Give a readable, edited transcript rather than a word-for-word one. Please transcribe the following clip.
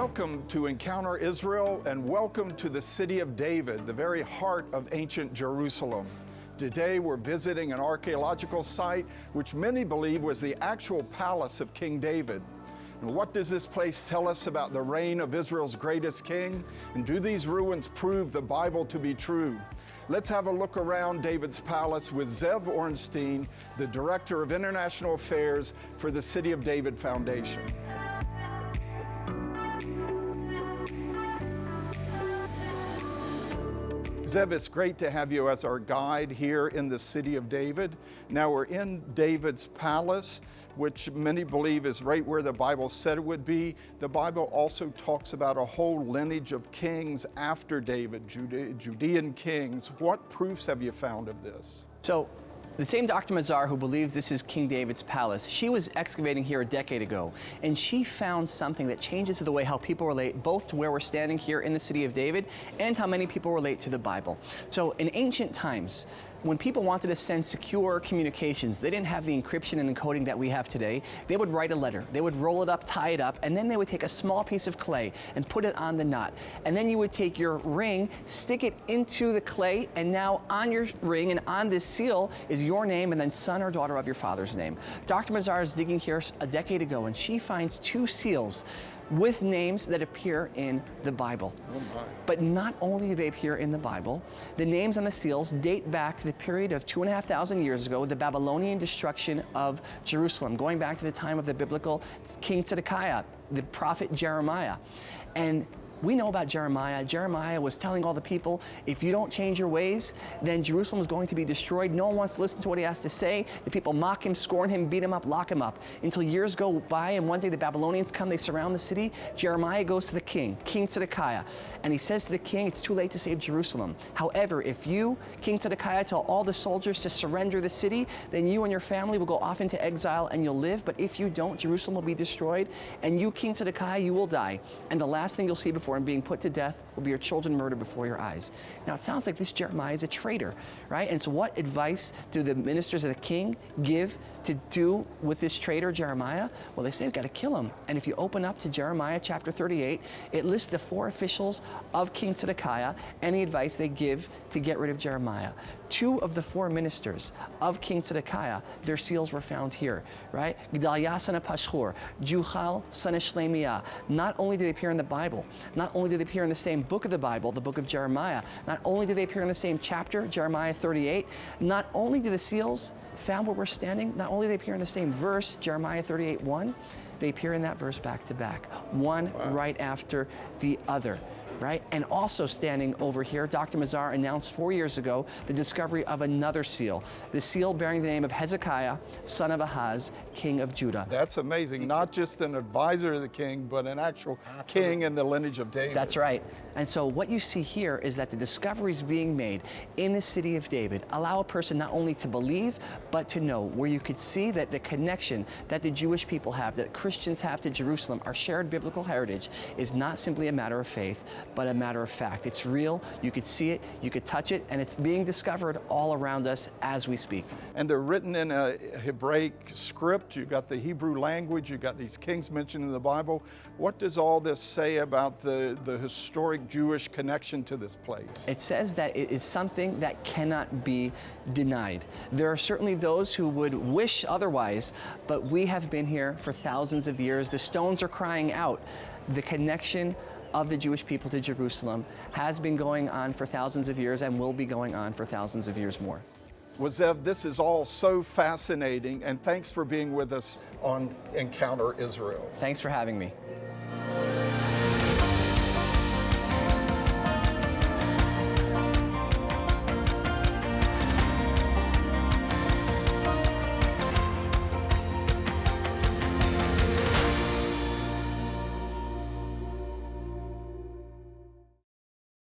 Welcome to Encounter Israel and welcome to the city of David, the very heart of ancient Jerusalem. Today we're visiting an archaeological site which many believe was the actual palace of King David. And what does this place tell us about the reign of Israel's greatest king? And do these ruins prove the Bible to be true? Let's have a look around David's palace with Zev Ornstein, the Director of International Affairs for the City of David Foundation. Zev, it's great to have you as our guide here in the city of David. Now we're in David's palace, which many believe is right where the Bible said it would be. The Bible also talks about a whole lineage of kings after David, Judean kings. What proofs have you found of this? So, the same Dr. Mazar who believes this is King David's palace, she was excavating here a decade ago, and she found something that changes the way how people relate both to where we're standing here in the city of David and how many people relate to the Bible. So in ancient times, when people wanted to send secure communications, they didn't have the encryption and encoding that we have today. They would write a letter, they would roll it up, tie it up, and then they would take a small piece of clay and put it on the knot. And then you would take your ring, stick it into the clay, and now on your ring and on this seal is your name and then son or daughter of your father's name. Dr. Mazar is digging here a decade ago, and she finds two seals with names that appear in the Bible. Oh my. But not only do they appear in the Bible, the names on the seals date back to the period of 2,500 years ago, the Babylonian destruction of Jerusalem, going back to the time of the biblical King Zedekiah, the prophet Jeremiah. And we know about Jeremiah. Jeremiah was telling all the people, if you don't change your ways, then Jerusalem is going to be destroyed. No one wants to listen to what he has to say. The people mock him, scorn him, beat him up, lock him up. Until years go by, and one day the Babylonians come, they surround the city. Jeremiah goes to the king, King Zedekiah, and he says to the king, it's too late to save Jerusalem. However, if you, King Zedekiah, tell all the soldiers to surrender the city, then you and your family will go off into exile and you'll live. But if you don't, Jerusalem will be destroyed, and you, King Zedekiah, you will die. And the last thing you'll see before him being put to death will be your children murdered before your eyes. Now it sounds like this Jeremiah is a traitor, right? And so what advice do the ministers of the king give to do with this traitor Jeremiah? Well, they say we've got to kill him. And if you open up to Jeremiah chapter 38, it lists the four officials of King Zedekiah and the advice they give to get rid of Jeremiah. Two of the four ministers of King Zedekiah, their seals were found here, right? Gedaliah son of Pashhur, Juchal son of Shlemiah. Not only do they appear in the Bible, not only do they appear in the same book of the Bible, the book of Jeremiah, not only do they appear in the same chapter, Jeremiah 38, not only do the seals found where we're standing, not only do they appear in the same verse, Jeremiah 38:1, they appear in that verse back to back, one right after the other. Right? And also standing over here, Dr. Mazar announced 4 years ago the discovery of another seal, the seal bearing the name of Hezekiah, son of Ahaz, king of Judah. That's amazing. Not just an advisor of the king, but an actual king in the lineage of David. That's right. And so what you see here is that the discoveries being made in the city of David allow a person not only to believe, but to know, where you could see that the connection that the Jewish people have, that Christians have to Jerusalem, our shared biblical heritage, is not simply a matter of faith, but a matter of fact. It's real, you could see it, you could touch it, and it's being discovered all around us as we speak. And they're written in a Hebraic script. You've got the Hebrew language, you've got these kings mentioned in the Bible. What does all this say about the historic Jewish connection to this place? It says that it is something that cannot be denied. There are certainly those who would wish otherwise, but we have been here for thousands of years. The stones are crying out. The connection of the Jewish people to Jerusalem has been going on for thousands of years and will be going on for thousands of years more. Well, Zev, this is all so fascinating, and thanks for being with us on Encounter Israel. Thanks for having me.